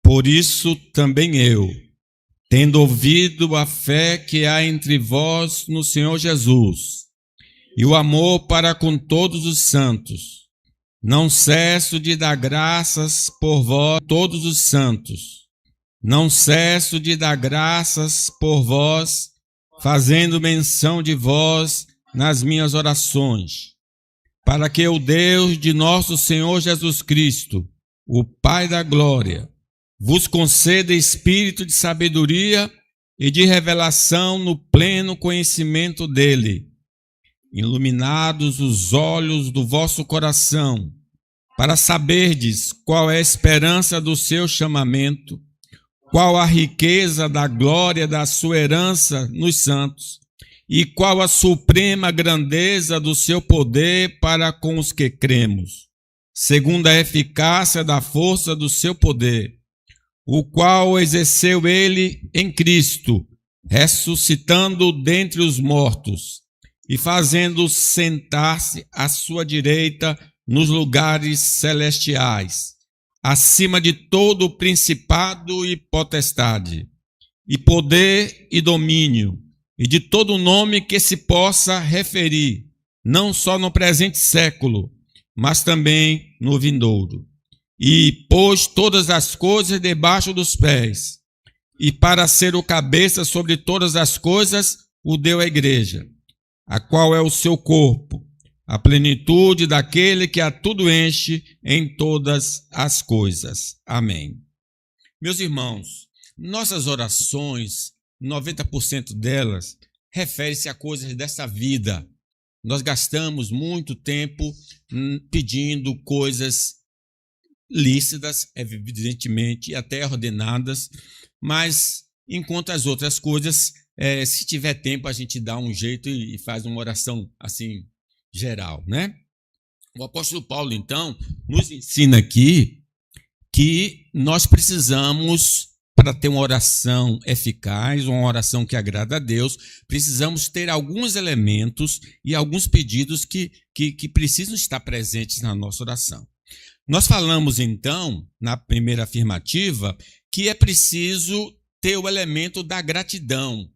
Por isso também eu, tendo ouvido a fé que há entre vós no Senhor Jesus, e o amor para com todos os santos, não cesso de dar graças por vós, todos os santos. Não cesso de dar graças por vós, fazendo menção de vós nas minhas orações, para que o Deus de nosso Senhor Jesus Cristo, o Pai da glória, vos conceda espírito de sabedoria e de revelação no pleno conhecimento dele, iluminados os olhos do vosso coração, para saberdes qual é a esperança do seu chamamento, qual a riqueza da glória da sua herança nos santos, e qual a suprema grandeza do seu poder para com os que cremos, segundo a eficácia da força do seu poder, o qual exerceu ele em Cristo, ressuscitando dentre os mortos e fazendo sentar-se à sua direita nos lugares celestiais, acima de todo principado e potestade, e poder e domínio, e de todo nome que se possa referir, não só no presente século, mas também no vindouro. E pôs todas as coisas debaixo dos pés, e para ser o cabeça sobre todas as coisas, o deu à igreja, a qual é o seu corpo, a plenitude daquele que a tudo enche em todas as coisas. Amém. Meus irmãos, nossas orações, 90% delas, refere-se a coisas dessa vida. Nós gastamos muito tempo pedindo coisas lícitas, evidentemente, e até ordenadas, mas enquanto as outras coisas, se tiver tempo, a gente dá um jeito e faz uma oração assim, geral, né? O apóstolo Paulo, então, nos ensina aqui que nós precisamos, para ter uma oração eficaz, uma oração que agrada a Deus, precisamos ter alguns elementos e alguns pedidos que precisam estar presentes na nossa oração. Nós falamos, então, na primeira afirmativa, que é preciso ter o elemento da gratidão.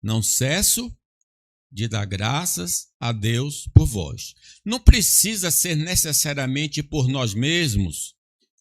Não cesso de dar graças a Deus por vós. Não precisa ser necessariamente por nós mesmos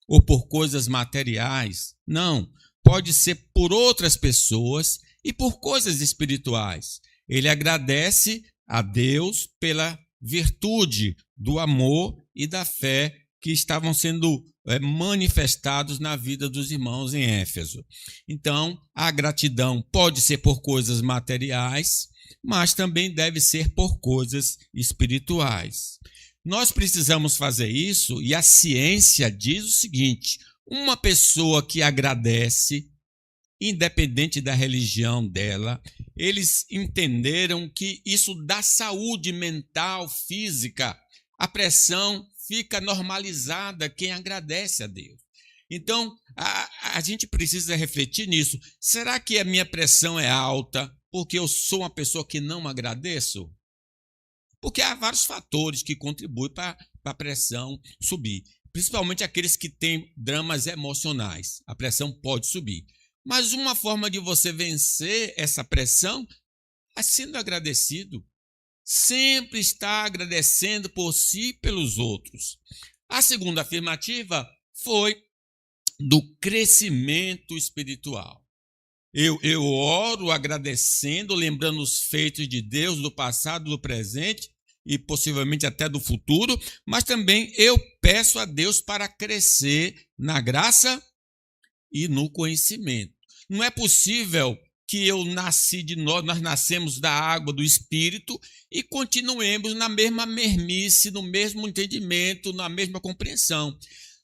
ou por coisas materiais. Não. Pode ser por outras pessoas e por coisas espirituais. Ele agradece a Deus pela virtude do amor e da fé que estavam sendo manifestados na vida dos irmãos em Éfeso. Então, a gratidão pode ser por coisas materiais, mas também deve ser por coisas espirituais. Nós precisamos fazer isso e a ciência diz o seguinte: uma pessoa que agradece, independente da religião dela, eles entenderam que isso dá saúde mental, física, a pressão fica normalizada quem agradece a Deus. Então, a gente precisa refletir nisso. Será que a minha pressão é alta porque eu sou uma pessoa que não agradeço? Porque há vários fatores que contribuem para a pressão subir, principalmente aqueles que têm dramas emocionais. A pressão pode subir. Mas uma forma de você vencer essa pressão é sendo agradecido. Sempre está agradecendo por si e pelos outros. A segunda afirmativa foi do crescimento espiritual. Eu oro agradecendo, lembrando os feitos de Deus do passado, do presente e possivelmente até do futuro, mas também eu peço a Deus para crescer na graça e no conhecimento. Não é possível que eu nasci de nós nascemos da água do Espírito e continuemos na mesma mermice, no mesmo entendimento, na mesma compreensão.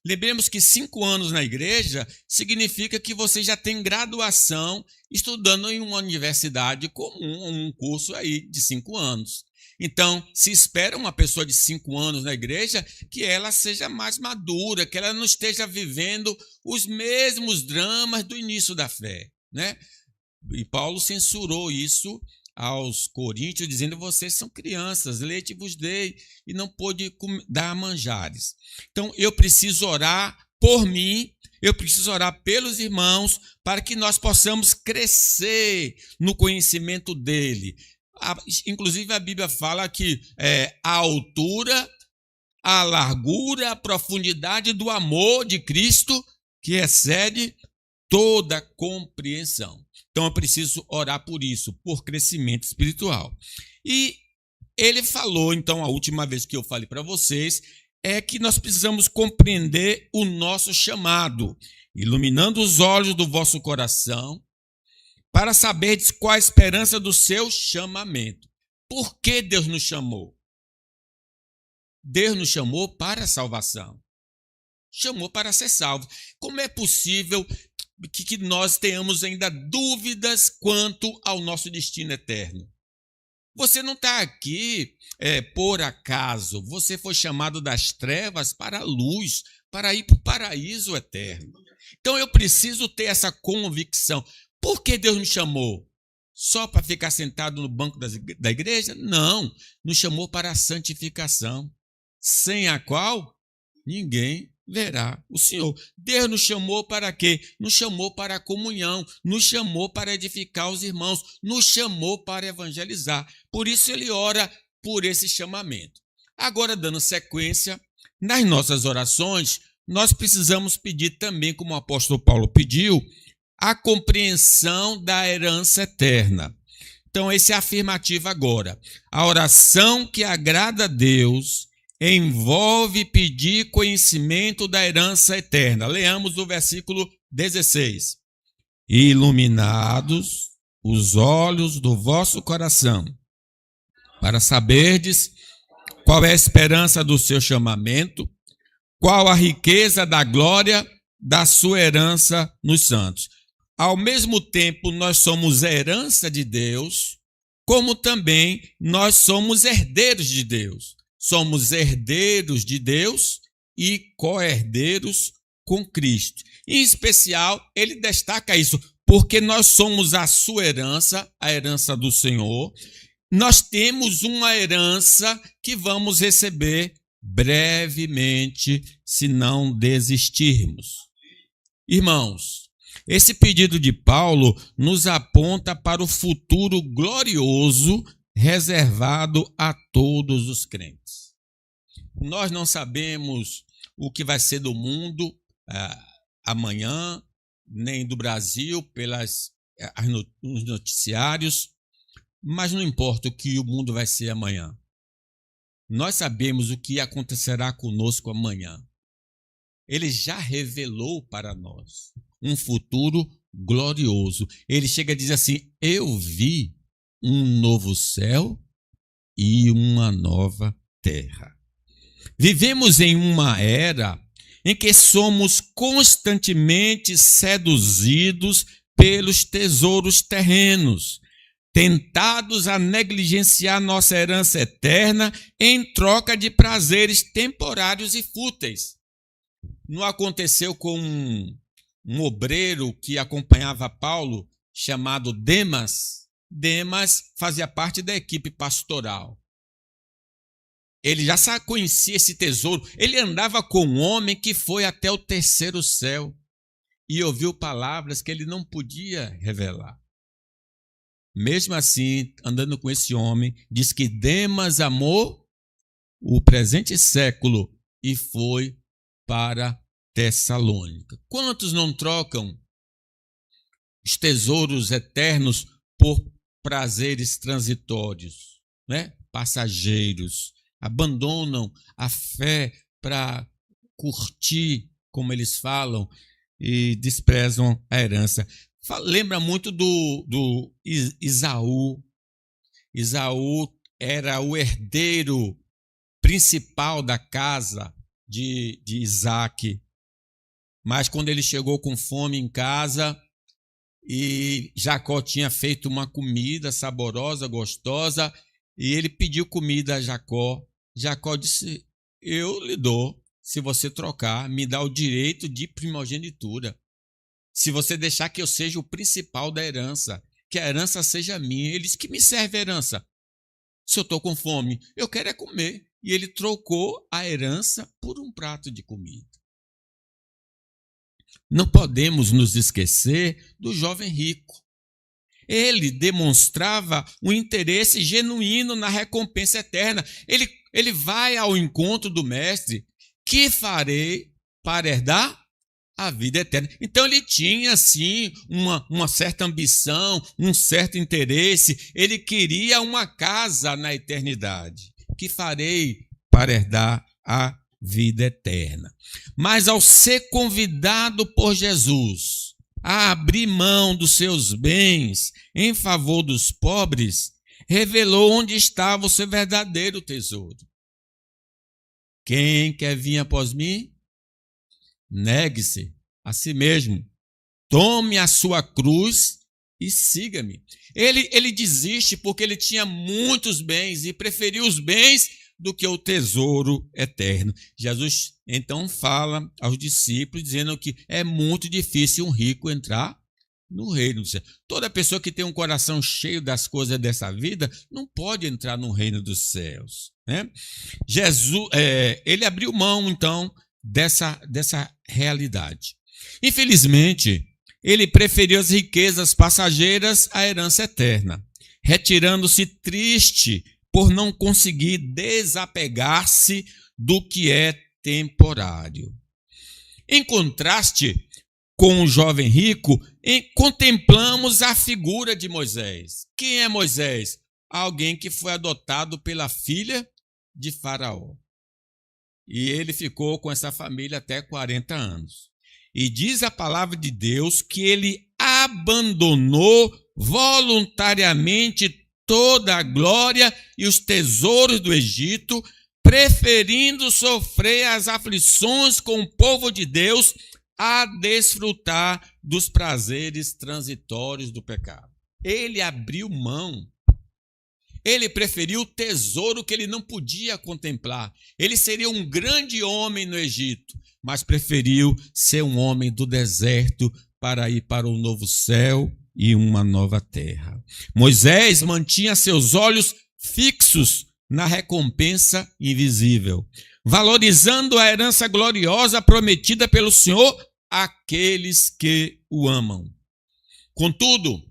Lembremos que 5 anos na igreja significa que você já tem graduação estudando em uma universidade comum, um curso aí de 5 anos. Então, se espera uma pessoa de 5 anos na igreja que ela seja mais madura, que ela não esteja vivendo os mesmos dramas do início da fé, né? E Paulo censurou isso aos coríntios, dizendo: vocês são crianças, leite vos dei, e não pôde dar manjares. Então, eu preciso orar por mim, eu preciso orar pelos irmãos para que nós possamos crescer no conhecimento dele. Inclusive, a Bíblia fala que a altura, a largura, a profundidade do amor de Cristo que excede toda compreensão. Então, eu preciso orar por isso, por crescimento espiritual. E ele falou, então, a última vez que eu falei para vocês, é que nós precisamos compreender o nosso chamado, iluminando os olhos do vosso coração, para saberdes qual a esperança do seu chamamento. Por que Deus nos chamou? Deus nos chamou para a salvação. Chamou para ser salvos. Como é possível que nós tenhamos ainda dúvidas quanto ao nosso destino eterno? Você não está aqui por acaso. Você foi chamado das trevas para a luz, para ir para o paraíso eterno. Então eu preciso ter essa convicção. Por que Deus me chamou? Só para ficar sentado no banco da igreja? Não, nos chamou para a santificação, sem a qual ninguém verá o Senhor. Deus nos chamou para quê? Nos chamou para a comunhão, nos chamou para edificar os irmãos, nos chamou para evangelizar. Por isso ele ora por esse chamamento. Agora, dando sequência, nas nossas orações, nós precisamos pedir também, como o apóstolo Paulo pediu, a compreensão da herança eterna. Então, esse é afirmativo agora. A oração que agrada a Deus envolve pedir conhecimento da herança eterna. Leamos o versículo 16. Iluminados os olhos do vosso coração, para saberdes qual é a esperança do seu chamamento, qual a riqueza da glória da sua herança nos santos. Ao mesmo tempo, nós somos herança de Deus, como também nós somos herdeiros de Deus. Somos herdeiros de Deus e co-herdeiros com Cristo. Em especial, ele destaca isso, porque nós somos a sua herança, a herança do Senhor. Nós temos uma herança que vamos receber brevemente, se não desistirmos. Irmãos, esse pedido de Paulo nos aponta para o futuro glorioso reservado a todos os crentes. Nós não sabemos o que vai ser do mundo amanhã, nem do Brasil, pelos noticiários, mas não importa o que o mundo vai ser amanhã. Nós sabemos o que acontecerá conosco amanhã. Ele já revelou para nós um futuro glorioso. Ele chega a dizer assim: eu vi um novo céu e uma nova terra. Vivemos em uma era em que somos constantemente seduzidos pelos tesouros terrenos, tentados a negligenciar nossa herança eterna em troca de prazeres temporários e fúteis. Não aconteceu com um obreiro que acompanhava Paulo, chamado Demas? Demas fazia parte da equipe pastoral. Ele já conhecia esse tesouro. Ele andava com um homem que foi até o terceiro céu e ouviu palavras que ele não podia revelar. Mesmo assim, andando com esse homem, diz que Demas amou o presente século e foi para Tessalônica. Quantos não trocam os tesouros eternos por prazeres transitórios, né? Passageiros? Abandonam a fé para curtir, como eles falam, e desprezam a herança. Lembra muito do Isaú. Isaú era o herdeiro principal da casa de Isaac. Mas quando ele chegou com fome em casa e Jacó tinha feito uma comida saborosa, gostosa, e ele pediu comida a Jacó. Jacó disse: eu lhe dou, se você trocar, me dá o direito de primogenitura. Se você deixar que eu seja o principal da herança, que a herança seja minha. Ele disse: que me serve a herança? Se eu estou com fome, eu quero é comer. E ele trocou a herança por um prato de comida. não podemos nos esquecer do jovem rico. Ele demonstrava um interesse genuíno na recompensa eterna. Ele vai ao encontro do mestre. Que farei para herdar a vida eterna? Então ele tinha, sim, uma certa ambição, um certo interesse. Ele queria uma casa na eternidade. Que farei para herdar a vida eterna? Mas ao ser convidado por Jesus a abrir mão dos seus bens em favor dos pobres, revelou onde estava o seu verdadeiro tesouro. Quem quer vir após mim? Negue-se a si mesmo, tome a sua cruz e siga-me. Ele desiste porque ele tinha muitos bens e preferiu os bens do que o tesouro eterno. Jesus então fala aos discípulos dizendo que é muito difícil um rico entrar no reino do céu. Toda pessoa que tem um coração cheio das coisas dessa vida não pode entrar no reino dos céus, né? Jesus, ele abriu mão então dessa realidade. Infelizmente, ele preferiu as riquezas passageiras à herança eterna, retirando-se triste por não conseguir desapegar-se do que é temporário. Em contraste com o jovem rico, contemplamos a figura de Moisés. Quem é Moisés? Alguém que foi adotado pela filha de Faraó. E ele ficou com essa família até 40 anos. E diz a palavra de Deus que ele abandonou voluntariamente toda a glória e os tesouros do Egito, preferindo sofrer as aflições com o povo de Deus a desfrutar dos prazeres transitórios do pecado. Ele abriu mão. Ele preferiu o tesouro que ele não podia contemplar. Ele seria um grande homem no Egito, mas preferiu ser um homem do deserto para ir para um novo céu e uma nova terra. Moisés mantinha seus olhos fixos na recompensa invisível, valorizando a herança gloriosa prometida pelo Senhor àqueles que o amam. Contudo,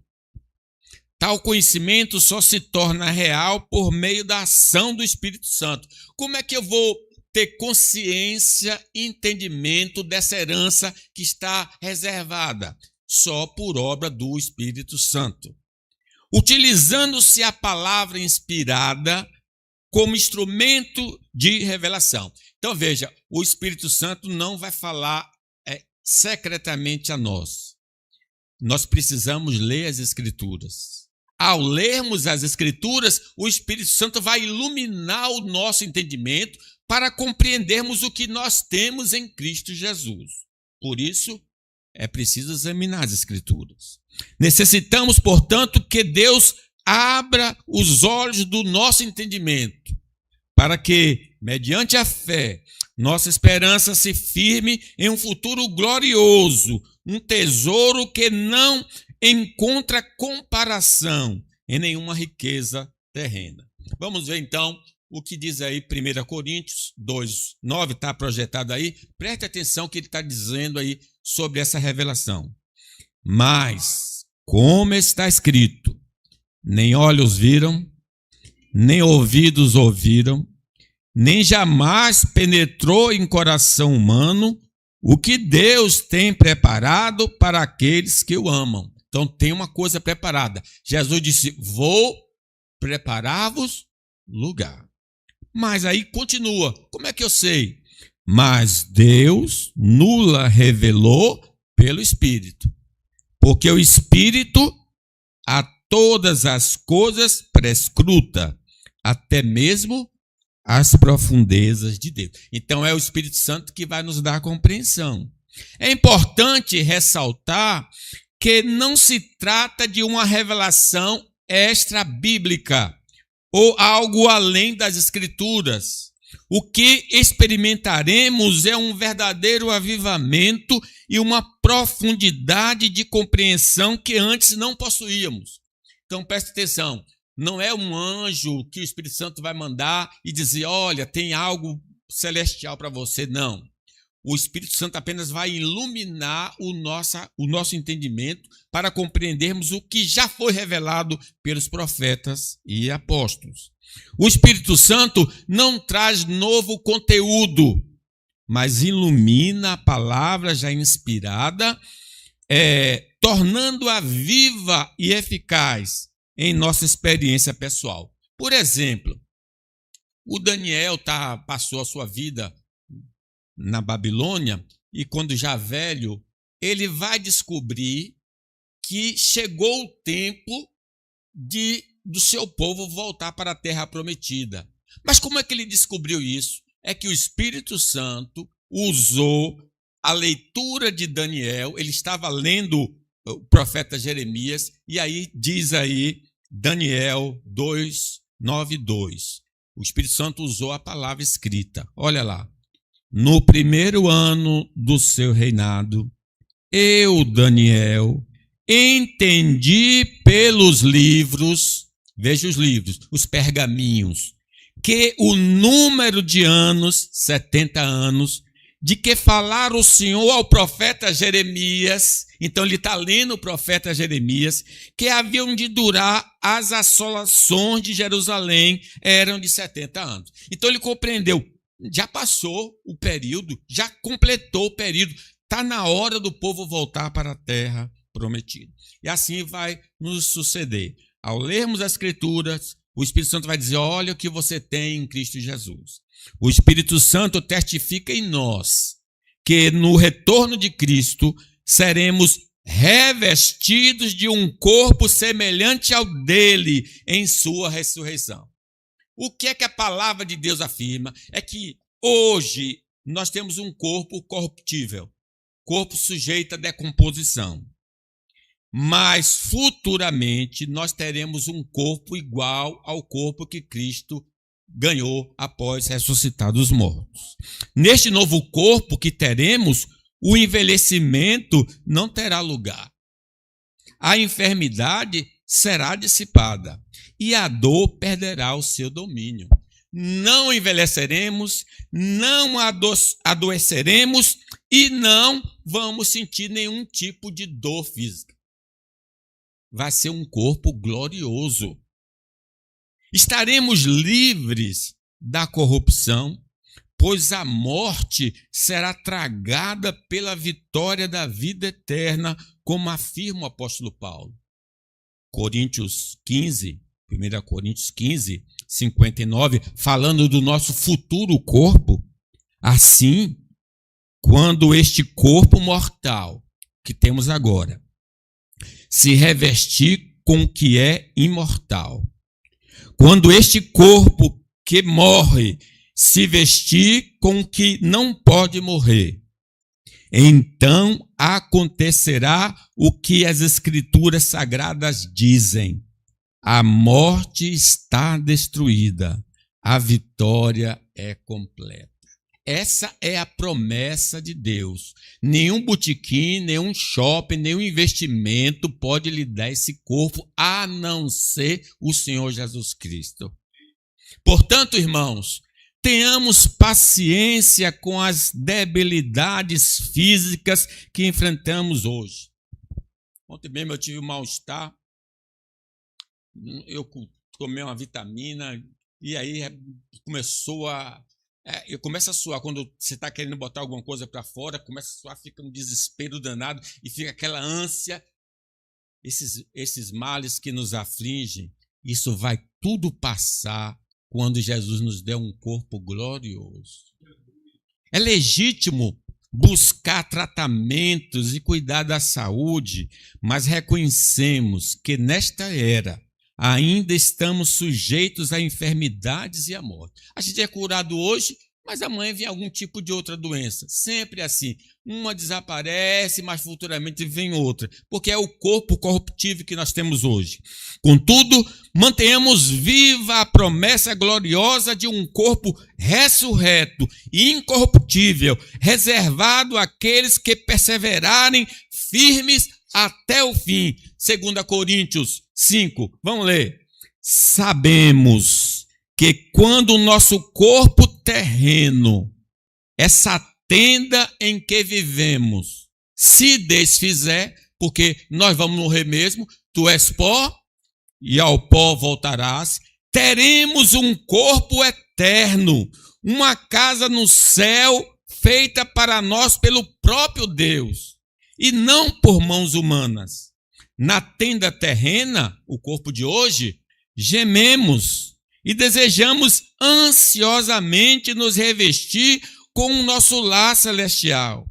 tal conhecimento só se torna real por meio da ação do Espírito Santo. Como é que eu vou ter consciência e entendimento dessa herança que está reservada? Só por obra do Espírito Santo. Utilizando-se a palavra inspirada como instrumento de revelação. Então veja, o Espírito Santo não vai falar secretamente a nós. Nós precisamos ler as Escrituras. Ao lermos as Escrituras, o Espírito Santo vai iluminar o nosso entendimento para compreendermos o que nós temos em Cristo Jesus. Por isso, é preciso examinar as Escrituras. Necessitamos, portanto, que Deus abra os olhos do nosso entendimento, para que, mediante a fé, nossa esperança se firme em um futuro glorioso, um tesouro que não encontra comparação em nenhuma riqueza terrena. Vamos ver então o que diz aí 1 Coríntios 2:9, está projetado aí. Preste atenção o que ele está dizendo aí sobre essa revelação. Mas, como está escrito, nem olhos viram, nem ouvidos ouviram, nem jamais penetrou em coração humano o que Deus tem preparado para aqueles que o amam. Então tem uma coisa preparada. Jesus disse, vou preparar-vos lugar. Mas aí continua, como é que eu sei? Mas Deus nula revelou pelo Espírito, porque o Espírito a todas as coisas prescruta, até mesmo as profundezas de Deus. Então é o Espírito Santo que vai nos dar a compreensão. É importante ressaltar que não se trata de uma revelação extra-bíblica ou algo além das Escrituras. O que experimentaremos é um verdadeiro avivamento e uma profundidade de compreensão que antes não possuíamos. Então preste atenção, não é um anjo que o Espírito Santo vai mandar e dizer, olha, tem algo celestial para você, não. O Espírito Santo apenas vai iluminar o nosso entendimento para compreendermos o que já foi revelado pelos profetas e apóstolos. O Espírito Santo não traz novo conteúdo, mas ilumina a palavra já inspirada, tornando-a viva e eficaz em nossa experiência pessoal. Por exemplo, o Daniel passou a sua vida na Babilônia e, quando já velho, ele vai descobrir que chegou o tempo do seu povo voltar para a terra prometida. Mas como é que ele descobriu isso? É que o Espírito Santo usou a leitura de Daniel. Ele estava lendo o profeta Jeremias, e aí diz aí Daniel 2:9-2. O Espírito Santo usou a palavra escrita. Olha lá. No primeiro ano do seu reinado, eu, Daniel, entendi pelos livros, veja os livros, os pergaminhos, que o número de anos, 70 anos, de que falara o Senhor ao profeta Jeremias, então ele está lendo o profeta Jeremias, que haviam de durar as assolações de Jerusalém, eram de 70 anos. Então ele compreendeu, já passou o período, já completou o período, está na hora do povo voltar para a terra prometida. E assim vai nos suceder. Ao lermos as Escrituras, o Espírito Santo vai dizer, olha o que você tem em Cristo Jesus. O Espírito Santo testifica em nós que no retorno de Cristo seremos revestidos de um corpo semelhante ao dele em sua ressurreição. O que é que a palavra de Deus afirma? É que hoje nós temos um corpo corruptível, corpo sujeito à decomposição. Mas futuramente nós teremos um corpo igual ao corpo que Cristo ganhou após ressuscitar dos mortos. Neste novo corpo que teremos, o envelhecimento não terá lugar. A enfermidade será dissipada e a dor perderá o seu domínio. Não envelheceremos, não adoeceremos e não vamos sentir nenhum tipo de dor física. Vai ser um corpo glorioso. Estaremos livres da corrupção, pois a morte será tragada pela vitória da vida eterna, como afirma o apóstolo Paulo. Coríntios 15, 1 Coríntios 15, 59, falando do nosso futuro corpo. Assim, quando este corpo mortal que temos agora se revestir com o que é imortal, quando este corpo que morre se vestir com o que não pode morrer, então acontecerá o que as Escrituras Sagradas dizem: a morte está destruída, a vitória é completa. Essa é a promessa de Deus. Nenhum botequim, nenhum shopping, nenhum investimento pode lhe dar esse corpo, a não ser o Senhor Jesus Cristo. Portanto, irmãos, tenhamos paciência com as debilidades físicas que enfrentamos hoje. Ontem mesmo eu tive um mal-estar, eu tomei uma vitamina e aí eu começo a suar. Quando você está querendo botar alguma coisa para fora, começa a suar, fica um desespero danado e fica aquela ânsia. Esses males que nos afligem, isso vai tudo passar quando Jesus nos der um corpo glorioso. É legítimo buscar tratamentos e cuidar da saúde, mas reconhecemos que nesta era ainda estamos sujeitos a enfermidades e à morte. A gente é curado hoje, mas amanhã vem algum tipo de outra doença. Sempre assim. Uma desaparece, mas futuramente vem outra. Porque é o corpo corruptível que nós temos hoje. Contudo, mantenhamos viva a promessa gloriosa de um corpo ressurreto e incorruptível, reservado àqueles que perseverarem firmes até o fim. 2 Coríntios 5, vamos ler. Sabemos que quando o nosso corpo terreno, essa tenda em que vivemos se desfizer, porque nós vamos morrer mesmo, tu és pó e ao pó voltarás, teremos um corpo eterno, uma casa no céu feita para nós pelo próprio Deus e não por mãos humanas. Na tenda terrena, o corpo de hoje, gememos e desejamos ansiosamente nos revestir com o nosso lar celestial,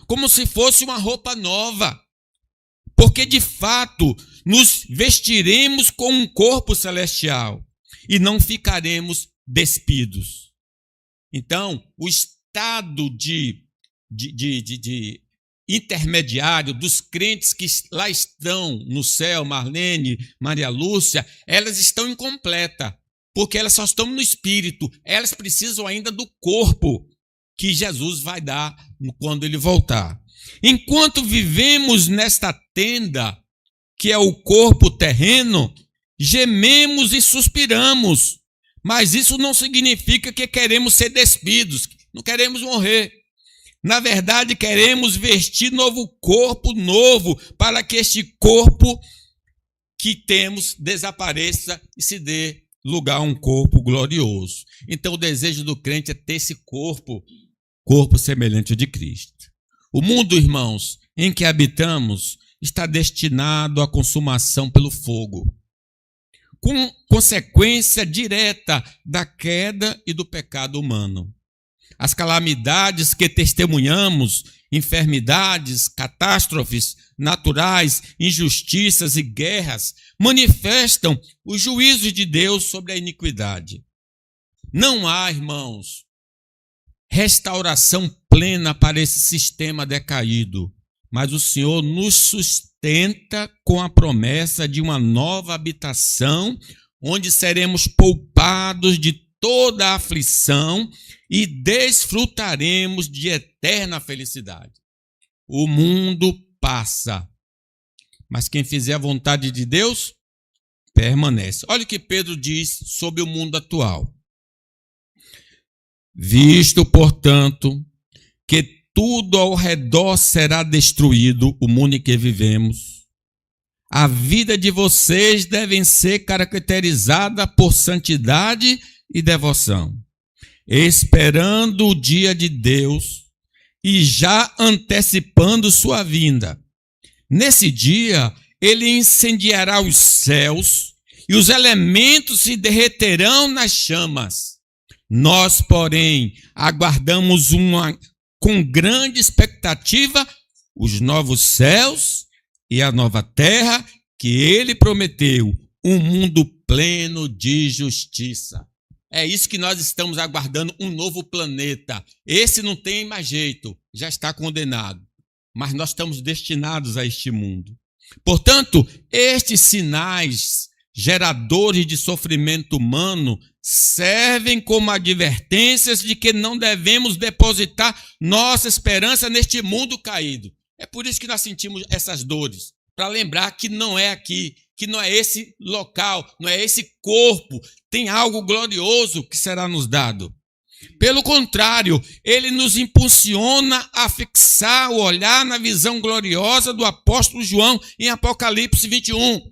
como se fosse uma roupa nova, porque de fato nos vestiremos com um corpo celestial e não ficaremos despidos. Então, o estado de intermediário dos crentes que lá estão no céu, Marlene, Maria Lúcia, elas estão incompletas, porque elas só estão no espírito, elas precisam ainda do corpo que Jesus vai dar quando ele voltar. Enquanto vivemos nesta tenda, que é o corpo terreno, gememos e suspiramos, mas isso não significa que queremos ser despidos, não queremos morrer. Na verdade, queremos vestir novo corpo novo, para que este corpo que temos desapareça e se dê lugar a um corpo glorioso. Então, o desejo do crente é ter esse corpo semelhante ao de Cristo. O mundo, irmãos, em que habitamos, está destinado à consumação pelo fogo, com consequência direta da queda e do pecado humano. As calamidades que testemunhamos, enfermidades, catástrofes naturais, injustiças e guerras, manifestam o juízo de Deus sobre a iniquidade. Não há, irmãos, restauração plena para esse sistema decaído, mas o Senhor nos sustenta com a promessa de uma nova habitação, onde seremos poupados de toda a aflição e desfrutaremos de eterna felicidade. O mundo passa, mas quem fizer a vontade de Deus permanece. Olha o que Pedro diz sobre o mundo atual. Visto, portanto, que tudo ao redor será destruído, o mundo em que vivemos, a vida de vocês deve ser caracterizada por santidade e devoção, esperando o dia de Deus e já antecipando sua vinda. Nesse dia, ele incendiará os céus e os elementos se derreterão nas chamas. Nós, porém, aguardamos com grande expectativa os novos céus e a nova terra que ele prometeu, um mundo pleno de justiça. É isso que nós estamos aguardando, um novo planeta. Esse não tem mais jeito, já está condenado. Mas nós estamos destinados a este mundo. Portanto, estes sinais geradores de sofrimento humano servem como advertências de que não devemos depositar nossa esperança neste mundo caído. É por isso que nós sentimos essas dores, para lembrar que não é aqui, que não é esse local, não é esse corpo, tem algo glorioso que será nos dado. Pelo contrário, ele nos impulsiona a fixar o olhar na visão gloriosa do apóstolo João em Apocalipse 21.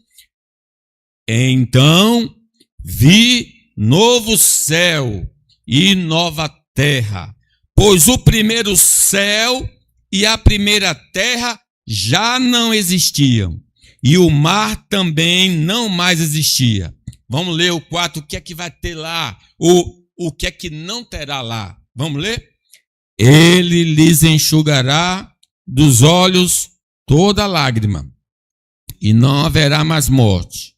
Então vi novo céu e nova terra, pois o primeiro céu e a primeira terra já não existiam, e o mar também não mais existia. Vamos ler o 4, o que é que vai ter lá, o que é que não terá lá. Vamos ler? Ele lhes enxugará dos olhos toda lágrima, e não haverá mais morte,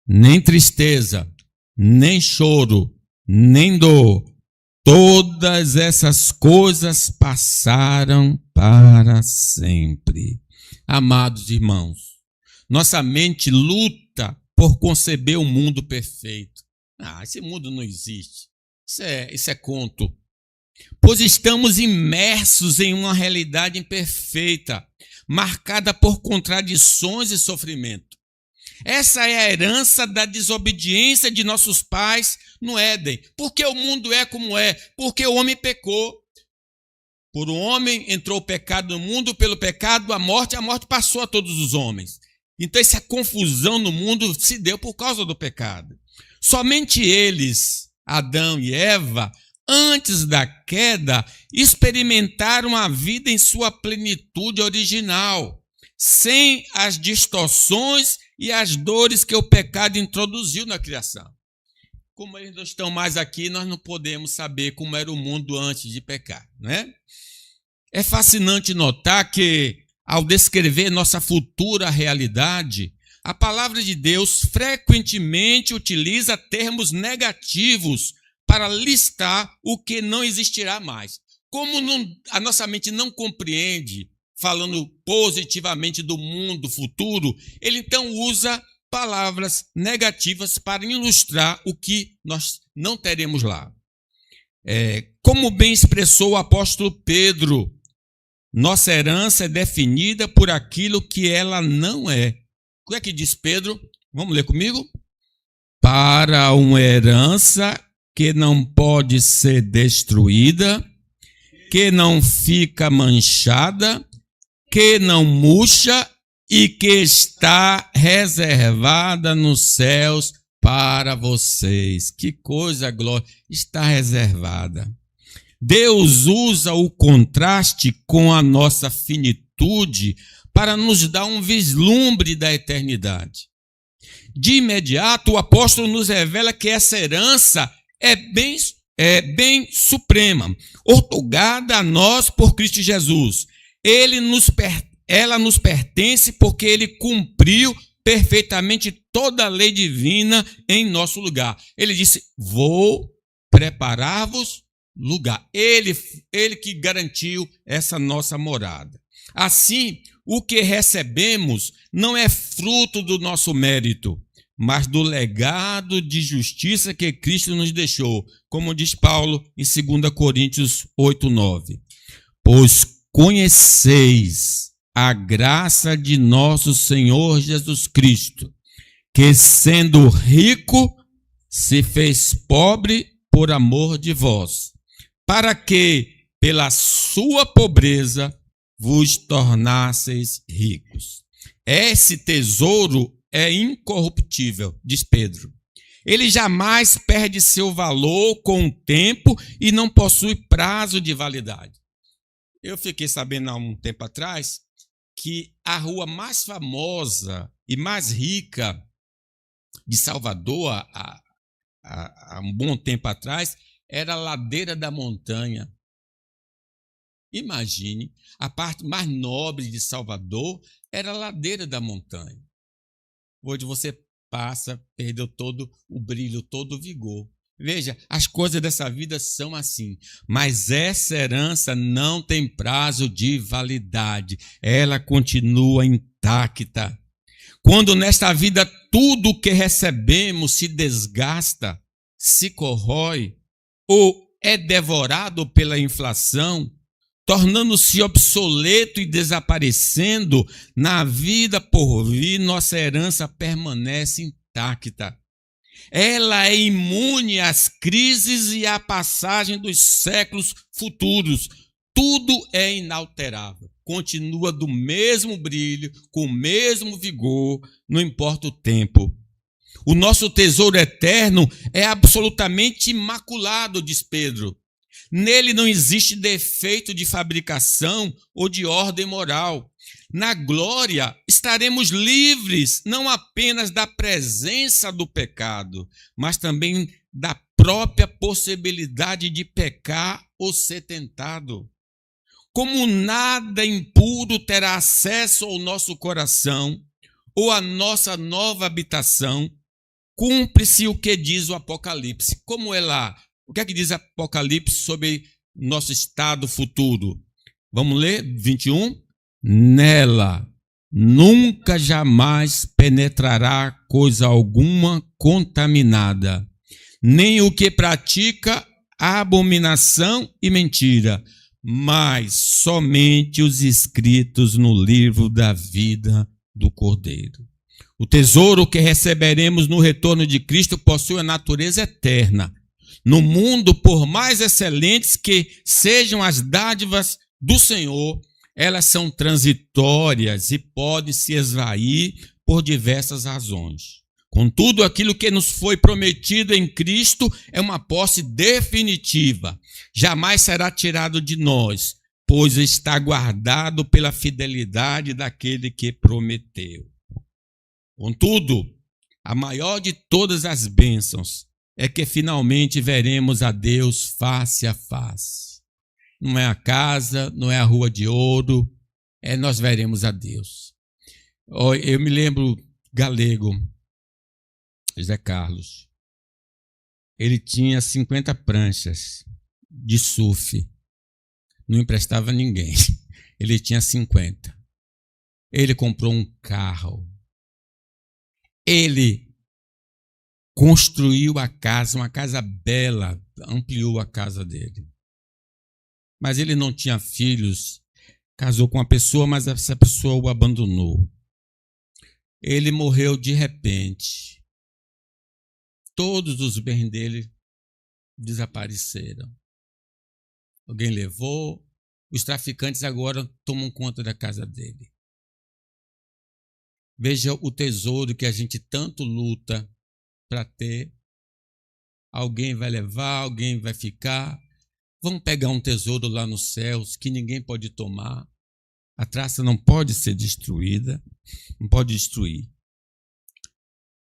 nem tristeza, nem choro, nem dor. Todas essas coisas passaram para sempre. Amados irmãos, nossa mente luta por conceber um mundo perfeito. Esse mundo não existe. Isso é conto. Pois estamos imersos em uma realidade imperfeita, marcada por contradições e sofrimento. Essa é a herança da desobediência de nossos pais no Éden. Porque o mundo é como é? Porque o homem pecou. Por um homem entrou o pecado no mundo, pelo pecado a morte passou a todos os homens. Então essa confusão no mundo se deu por causa do pecado. Somente eles, Adão e Eva, antes da queda, experimentaram a vida em sua plenitude original, sem as distorções e as dores que o pecado introduziu na criação. Como eles não estão mais aqui, nós não podemos saber como era o mundo antes de pecar, né? É fascinante notar que, ao descrever nossa futura realidade, a palavra de Deus frequentemente utiliza termos negativos para listar o que não existirá mais. Como a nossa mente não compreende, falando positivamente do mundo futuro, ele então usa palavras negativas para ilustrar o que nós não teremos lá. Como bem expressou o apóstolo Pedro, nossa herança é definida por aquilo que ela não é. O que é que diz Pedro? Vamos ler comigo? Para uma herança que não pode ser destruída, que não fica manchada, que não murcha e que está reservada nos céus para vocês. Que coisa, glória! Está reservada. Deus usa o contraste com a nossa finitude para nos dar um vislumbre da eternidade. De imediato, o apóstolo nos revela que essa herança é bem suprema, outorgada a nós por Cristo Jesus. Ela nos pertence porque ele cumpriu perfeitamente toda a lei divina em nosso lugar. Ele disse, vou preparar-vos lugar. Ele que garantiu essa nossa morada. Assim, o que recebemos não é fruto do nosso mérito, mas do legado de justiça que Cristo nos deixou, como diz Paulo em 2 Coríntios 8:9. Pois conheceis a graça de nosso Senhor Jesus Cristo, que sendo rico, se fez pobre por amor de vós, para que, pela sua pobreza, vos tornasseis ricos. Esse tesouro é incorruptível, diz Pedro. Ele jamais perde seu valor com o tempo e não possui prazo de validade. Eu fiquei sabendo há um tempo atrás que a rua mais famosa e mais rica de Salvador, há um bom tempo atrás, era a Ladeira da Montanha. Imagine, a parte mais nobre de Salvador era a Ladeira da Montanha. Hoje você passa, perdeu todo o brilho, todo o vigor. Veja, as coisas dessa vida são assim, mas essa herança não tem prazo de validade, ela continua intacta. Quando nesta vida tudo o que recebemos se desgasta, se corrói ou é devorado pela inflação, tornando-se obsoleto e desaparecendo, na vida por vir, nossa herança permanece intacta. Ela é imune às crises e à passagem dos séculos futuros. Tudo é inalterável. Continua do mesmo brilho, com o mesmo vigor, não importa o tempo. O nosso tesouro eterno é absolutamente imaculado, diz Pedro. Nele não existe defeito de fabricação ou de ordem moral. Na glória estaremos livres não apenas da presença do pecado, mas também da própria possibilidade de pecar ou ser tentado. Como nada impuro terá acesso ao nosso coração ou à nossa nova habitação, cumpre-se o que diz o Apocalipse. Como é lá? O que é que diz Apocalipse sobre nosso estado futuro? Vamos ler 21? Nela nunca jamais penetrará coisa alguma contaminada, nem o que pratica abominação e mentira, mas somente os escritos no livro da vida do Cordeiro. O tesouro que receberemos no retorno de Cristo possui a natureza eterna. No mundo, por mais excelentes que sejam as dádivas do Senhor, elas são transitórias e podem se esvair por diversas razões. Contudo, aquilo que nos foi prometido em Cristo é uma posse definitiva. Jamais será tirado de nós, pois está guardado pela fidelidade daquele que prometeu. Contudo, a maior de todas as bênçãos é que finalmente veremos a Deus face a face. Não é a casa, não é a rua de ouro, nós veremos a Deus. Eu me lembro, Galego, José Carlos, ele tinha 50 pranchas de surf, não emprestava a ninguém, ele tinha 50. Ele comprou um carro, ele construiu a casa, uma casa bela, ampliou a casa dele. Mas ele não tinha filhos, casou com uma pessoa, mas essa pessoa o abandonou. Ele morreu de repente. Todos os bens dele desapareceram. Alguém levou, os traficantes agora tomam conta da casa dele. Veja o tesouro que a gente tanto luta para ter. Alguém vai levar, alguém vai ficar. Vamos pegar um tesouro lá nos céus que ninguém pode tomar. A traça não pode ser destruída, não pode destruir.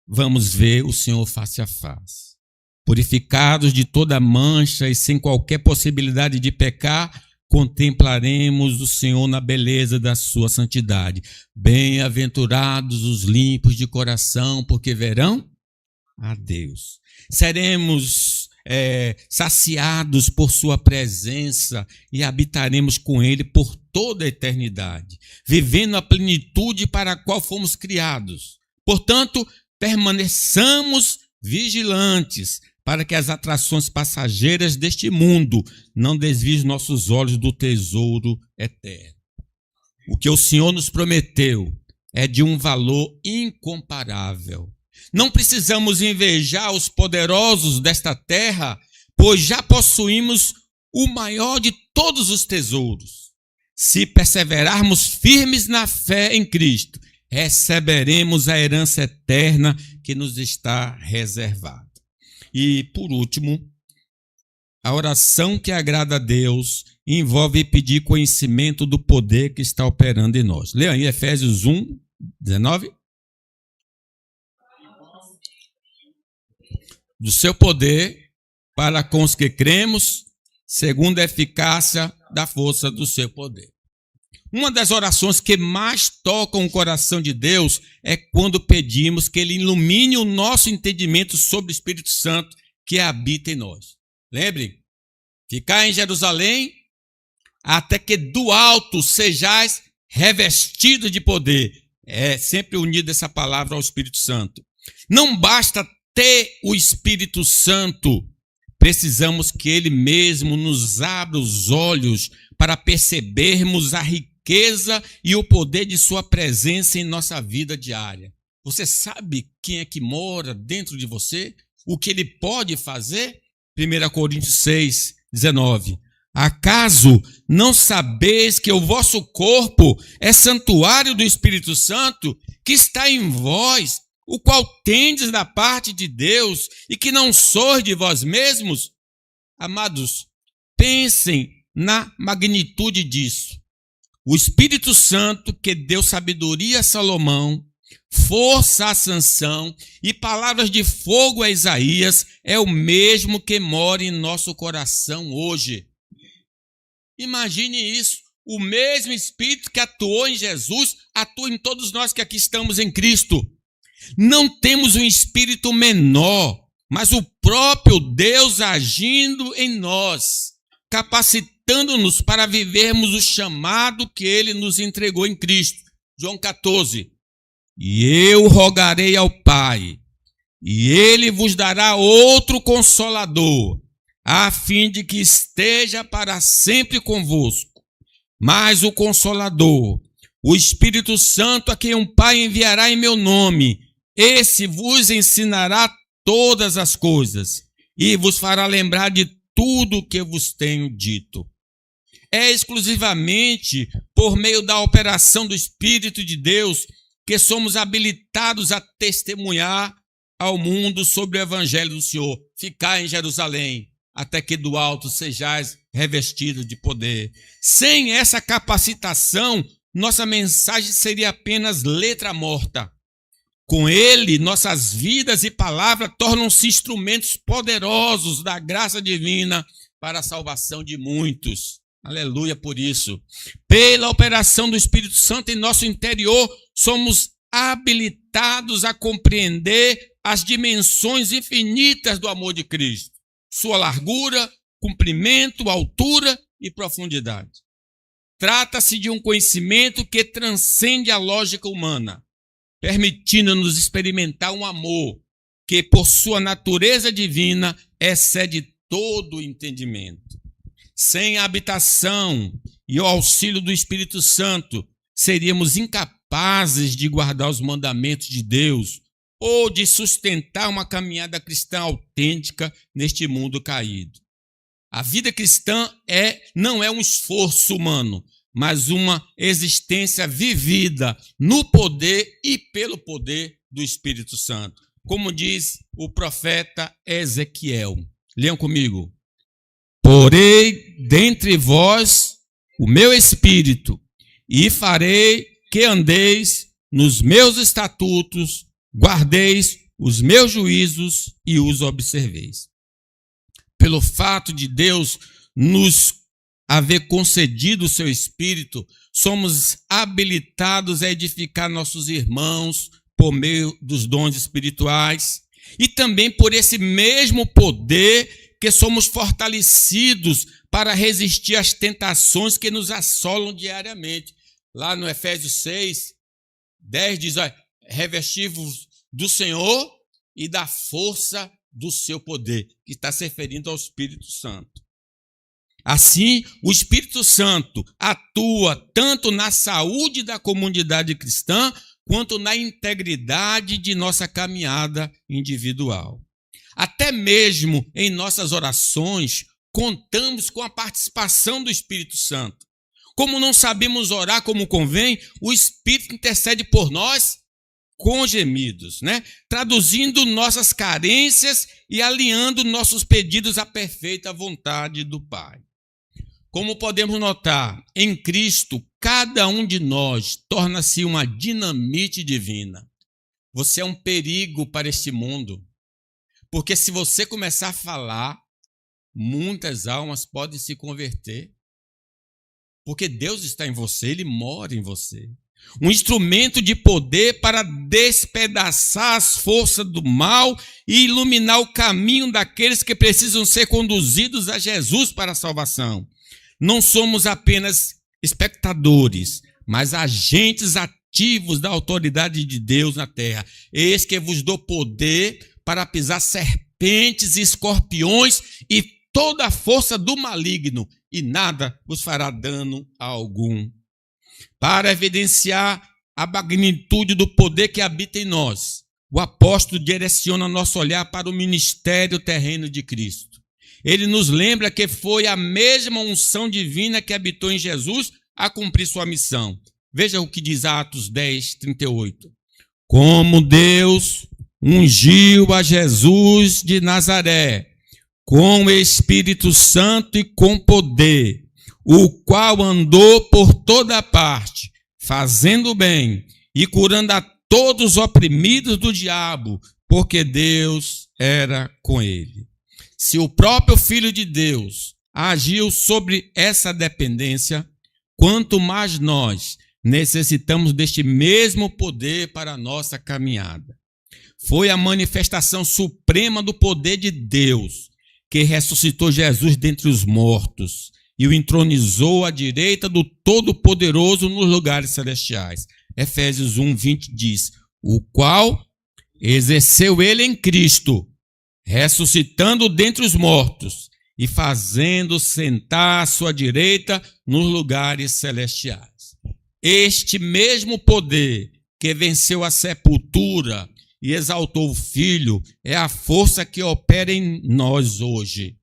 Vamos ver o Senhor face a face. Purificados de toda mancha e sem qualquer possibilidade de pecar, contemplaremos o Senhor na beleza da sua santidade. Bem-aventurados os limpos de coração, porque verão a Deus. Seremos saciados por sua presença e habitaremos com ele por toda a eternidade, vivendo a plenitude para a qual fomos criados. Portanto, permaneçamos vigilantes para que as atrações passageiras deste mundo não desviem nossos olhos do tesouro eterno. O que o Senhor nos prometeu é de um valor incomparável. Não precisamos invejar os poderosos desta terra, pois já possuímos o maior de todos os tesouros. Se perseverarmos firmes na fé em Cristo, receberemos a herança eterna que nos está reservada. E, por último, a oração que agrada a Deus envolve pedir conhecimento do poder que está operando em nós. Leia aí Efésios 1, 19. Do seu poder para com os que cremos, segundo a eficácia da força do seu poder. Uma das orações que mais tocam o coração de Deus é quando pedimos que Ele ilumine o nosso entendimento sobre o Espírito Santo que habita em nós. Lembre, ficar em Jerusalém até que do alto sejais revestidos de poder. É sempre unido essa palavra ao Espírito Santo. Não basta ter o Espírito Santo, precisamos que Ele mesmo nos abra os olhos para percebermos a riqueza e o poder de sua presença em nossa vida diária. Você sabe quem é que mora dentro de você? O que Ele pode fazer? 1 Coríntios 6, 19. Acaso não sabeis que o vosso corpo é santuário do Espírito Santo, que está em vós, o qual tendes da parte de Deus, e que não sois de vós mesmos? Amados, pensem na magnitude disso. O Espírito Santo, que deu sabedoria a Salomão, força a Sansão e palavras de fogo a Isaías, é o mesmo que mora em nosso coração hoje. Imagine isso. O mesmo Espírito que atuou em Jesus, atua em todos nós que aqui estamos em Cristo. Não temos um espírito menor, mas o próprio Deus agindo em nós, capacitando-nos para vivermos o chamado que Ele nos entregou em Cristo. João 14. E eu rogarei ao Pai, e Ele vos dará outro Consolador, a fim de que esteja para sempre convosco. Mas o Consolador, o Espírito Santo, a quem o Pai enviará em meu nome, esse vos ensinará todas as coisas e vos fará lembrar de tudo o que vos tenho dito. É exclusivamente por meio da operação do Espírito de Deus que somos habilitados a testemunhar ao mundo sobre o Evangelho do Senhor. Ficai em Jerusalém, até que do alto sejais revestidos de poder. Sem essa capacitação, nossa mensagem seria apenas letra morta. Com ele, nossas vidas e palavras tornam-se instrumentos poderosos da graça divina para a salvação de muitos. Aleluia por isso. Pela operação do Espírito Santo em nosso interior, somos habilitados a compreender as dimensões infinitas do amor de Cristo. Sua largura, comprimento, altura e profundidade. Trata-se de um conhecimento que transcende a lógica humana, permitindo-nos experimentar um amor que, por sua natureza divina, excede todo o entendimento. Sem a habitação e o auxílio do Espírito Santo, seríamos incapazes de guardar os mandamentos de Deus ou de sustentar uma caminhada cristã autêntica neste mundo caído. A vida cristã não é um esforço humano, mas uma existência vivida no poder e pelo poder do Espírito Santo. Como diz o profeta Ezequiel. Leiam comigo. Porei dentre vós o meu espírito e farei que andeis nos meus estatutos, guardeis os meus juízos e os observeis. Pelo fato de Deus nos haver concedido o seu Espírito, somos habilitados a edificar nossos irmãos por meio dos dons espirituais e também por esse mesmo poder que somos fortalecidos para resistir às tentações que nos assolam diariamente. Lá no Efésios 6, 10 diz, revesti-vos do Senhor e da força do seu poder, que está se referindo ao Espírito Santo. Assim, o Espírito Santo atua tanto na saúde da comunidade cristã, quanto na integridade de nossa caminhada individual. Até mesmo em nossas orações, contamos com a participação do Espírito Santo. Como não sabemos orar como convém, o Espírito intercede por nós com gemidos, traduzindo nossas carências e alinhando nossos pedidos à perfeita vontade do Pai. Como podemos notar, em Cristo, cada um de nós torna-se uma dinamite divina. Você é um perigo para este mundo, porque se você começar a falar, muitas almas podem se converter, porque Deus está em você, Ele mora em você. Um instrumento de poder para despedaçar as forças do mal e iluminar o caminho daqueles que precisam ser conduzidos a Jesus para a salvação. Não somos apenas espectadores, mas agentes ativos da autoridade de Deus na terra. Eis que vos dou poder para pisar serpentes e escorpiões e toda a força do maligno, e nada vos fará dano algum. Para evidenciar a magnitude do poder que habita em nós, o apóstolo direciona nosso olhar para o ministério terreno de Cristo. Ele nos lembra que foi a mesma unção divina que habitou em Jesus a cumprir sua missão. Veja o que diz Atos 10, 38. Como Deus ungiu a Jesus de Nazaré com o Espírito Santo e com poder, o qual andou por toda parte, fazendo bem e curando a todos os oprimidos do diabo, porque Deus era com ele. Se o próprio Filho de Deus agiu sobre essa dependência, quanto mais nós necessitamos deste mesmo poder para a nossa caminhada. Foi a manifestação suprema do poder de Deus que ressuscitou Jesus dentre os mortos e o entronizou à direita do Todo-Poderoso nos lugares celestiais. Efésios 1, 20 diz, o qual exerceu ele em Cristo, ressuscitando dentre os mortos e fazendo sentar à sua direita nos lugares celestiais. Este mesmo poder que venceu a sepultura e exaltou o Filho é a força que opera em nós hoje.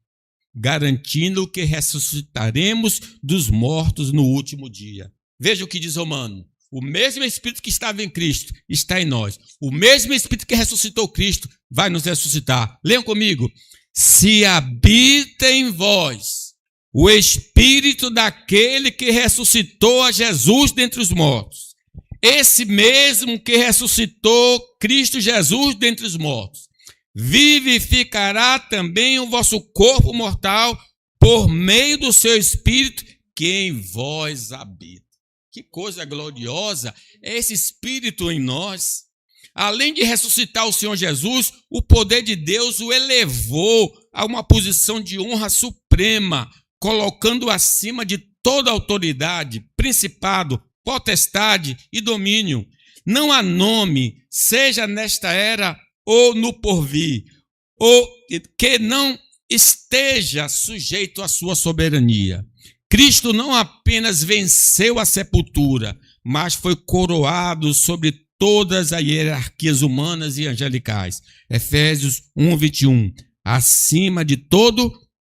garantindo que ressuscitaremos dos mortos no último dia. Veja o que diz Romano. O mesmo Espírito que estava em Cristo está em nós. O mesmo Espírito que ressuscitou Cristo vai nos ressuscitar. Leiam comigo. Se habita em vós o Espírito daquele que ressuscitou a Jesus dentre os mortos, esse mesmo que ressuscitou Cristo Jesus dentre os mortos, vivificará também o vosso corpo mortal por meio do seu Espírito que em vós habita. Que coisa gloriosa é esse Espírito em nós. Além de ressuscitar o Senhor Jesus, o poder de Deus o elevou a uma posição de honra suprema, colocando-o acima de toda autoridade, principado, potestade e domínio. Não há nome, seja nesta era ou no porvir, ou que não esteja sujeito à sua soberania. Cristo não apenas venceu a sepultura, mas foi coroado sobre todas as hierarquias humanas e angelicais. Efésios 1:21. Acima de todo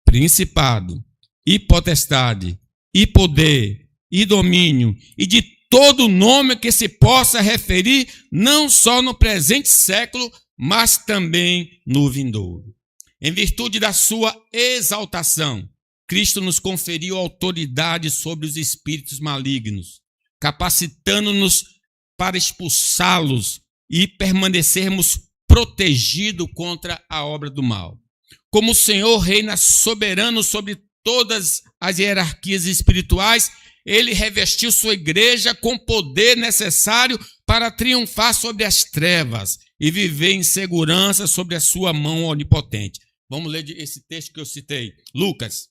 principado, e potestade, e poder, e domínio, e de todo nome que se possa referir, não só no presente século, mas também no vindouro. Em virtude da sua exaltação, Cristo nos conferiu autoridade sobre os espíritos malignos, capacitando-nos para expulsá-los e permanecermos protegidos contra a obra do mal. Como o Senhor reina soberano sobre todas as hierarquias espirituais, ele revestiu sua igreja com o poder necessário para triunfar sobre as trevas e viver em segurança sobre a sua mão onipotente. Vamos ler esse texto que eu citei. Lucas.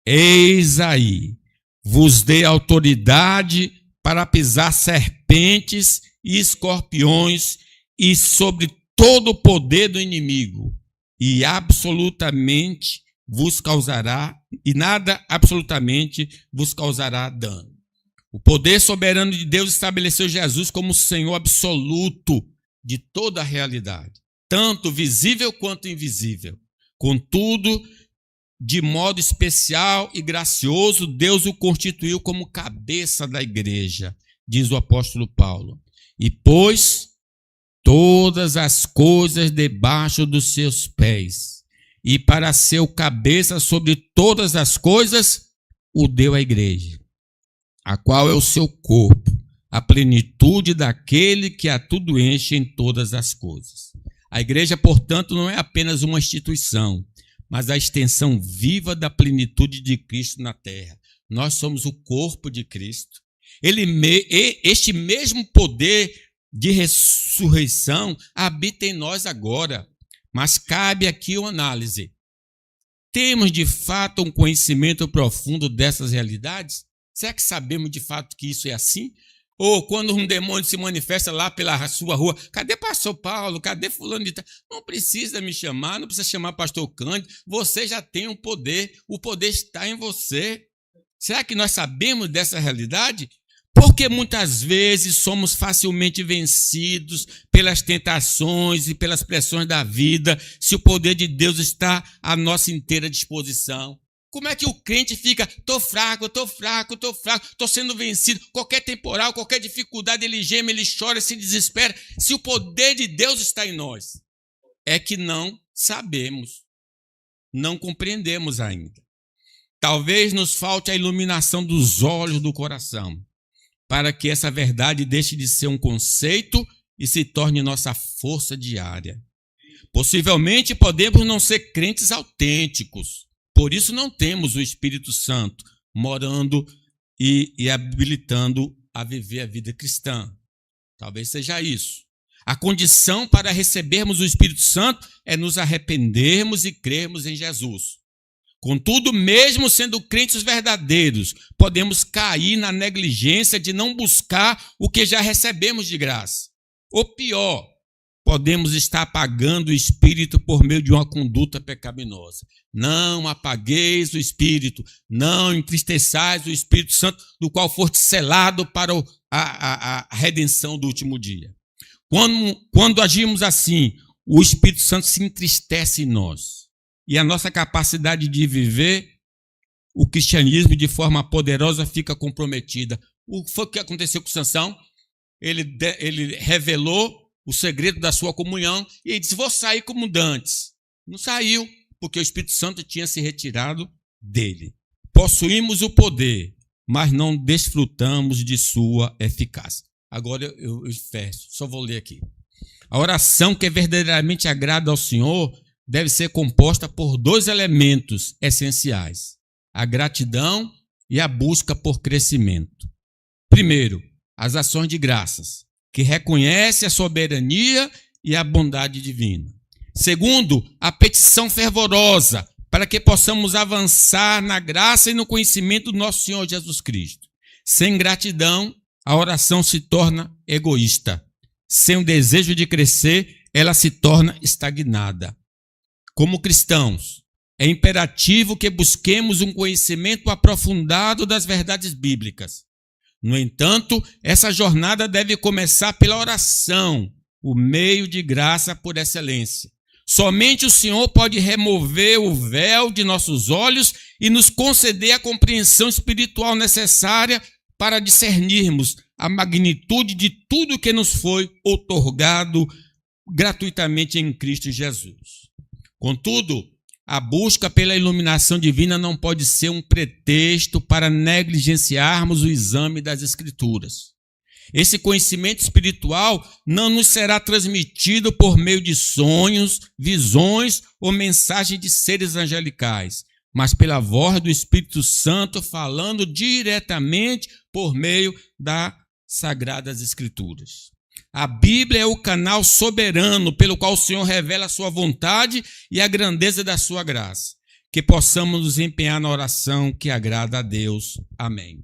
Eis aí, vos dei autoridade para pisar serpentes e escorpiões e sobre todo o poder do inimigo, e absolutamente vos causará, e nada absolutamente vos causará dano. O poder soberano de Deus estabeleceu Jesus como Senhor absoluto de toda a realidade, tanto visível quanto invisível. Contudo, de modo especial e gracioso, Deus o constituiu como cabeça da igreja, diz o apóstolo Paulo. E pôs todas as coisas debaixo dos seus pés, e para ser o cabeça sobre todas as coisas, o deu à igreja, a qual é o seu corpo, a plenitude daquele que a tudo enche em todas as coisas. A igreja, portanto, não é apenas uma instituição, mas a extensão viva da plenitude de Cristo na terra. Nós somos o corpo de Cristo. Este mesmo poder de ressurreição habita em nós agora. Mas cabe aqui uma análise. Temos de fato um conhecimento profundo dessas realidades? Será que sabemos de fato que isso é assim? Ou quando um demônio se manifesta lá pela sua rua, cadê pastor Paulo? Cadê fulano de tal? Não precisa me chamar, não precisa chamar pastor Cândido. Você já tem um poder, o poder está em você. Será que nós sabemos dessa realidade? Porque muitas vezes somos facilmente vencidos pelas tentações e pelas pressões da vida, se o poder de Deus está à nossa inteira disposição. Como é que o crente fica, estou fraco, estou sendo vencido, qualquer temporal, qualquer dificuldade, ele geme, ele chora, se desespera, se o poder de Deus está em nós? É que não sabemos, não compreendemos ainda. Talvez nos falte a iluminação dos olhos do coração, para que essa verdade deixe de ser um conceito e se torne nossa força diária. Possivelmente podemos não ser crentes autênticos, por isso não temos o Espírito Santo morando e habilitando a viver a vida cristã. Talvez seja isso. A condição para recebermos o Espírito Santo é nos arrependermos e crermos em Jesus. Contudo, mesmo sendo crentes verdadeiros, podemos cair na negligência de não buscar o que já recebemos de graça. Ou pior, podemos estar apagando o Espírito por meio de uma conduta pecaminosa. Não apagueis o Espírito, não entristeçais o Espírito Santo, do qual foste selado para a redenção do último dia. Quando agimos assim, o Espírito Santo se entristece em nós e a nossa capacidade de viver o cristianismo de forma poderosa fica comprometida. O que foi que aconteceu com Sansão? Ele revelou o segredo da sua comunhão e ele disse: vou sair como dantes. Não saiu, porque o Espírito Santo tinha se retirado dele. Possuímos o poder, mas não desfrutamos de sua eficácia. Agora eu fecho, só vou ler aqui. A oração que verdadeiramente agrada ao Senhor deve ser composta por 2 elementos essenciais: a gratidão e a busca por crescimento. Primeiro, as ações de graças, que reconhece a soberania e a bondade divina. Segundo, a petição fervorosa, para que possamos avançar na graça e no conhecimento do nosso Senhor Jesus Cristo. Sem gratidão, a oração se torna egoísta. Sem o desejo de crescer, ela se torna estagnada. Como cristãos, é imperativo que busquemos um conhecimento aprofundado das verdades bíblicas. No entanto, essa jornada deve começar pela oração, o meio de graça por excelência. Somente o Senhor pode remover o véu de nossos olhos e nos conceder a compreensão espiritual necessária para discernirmos a magnitude de tudo que nos foi outorgado gratuitamente em Cristo Jesus. Contudo, a busca pela iluminação divina não pode ser um pretexto para negligenciarmos o exame das Escrituras. Esse conhecimento espiritual não nos será transmitido por meio de sonhos, visões ou mensagens de seres angelicais, mas pela voz do Espírito Santo falando diretamente por meio das Sagradas Escrituras. A Bíblia é o canal soberano pelo qual o Senhor revela a sua vontade e a grandeza da sua graça. Que possamos nos empenhar na oração que agrada a Deus. Amém.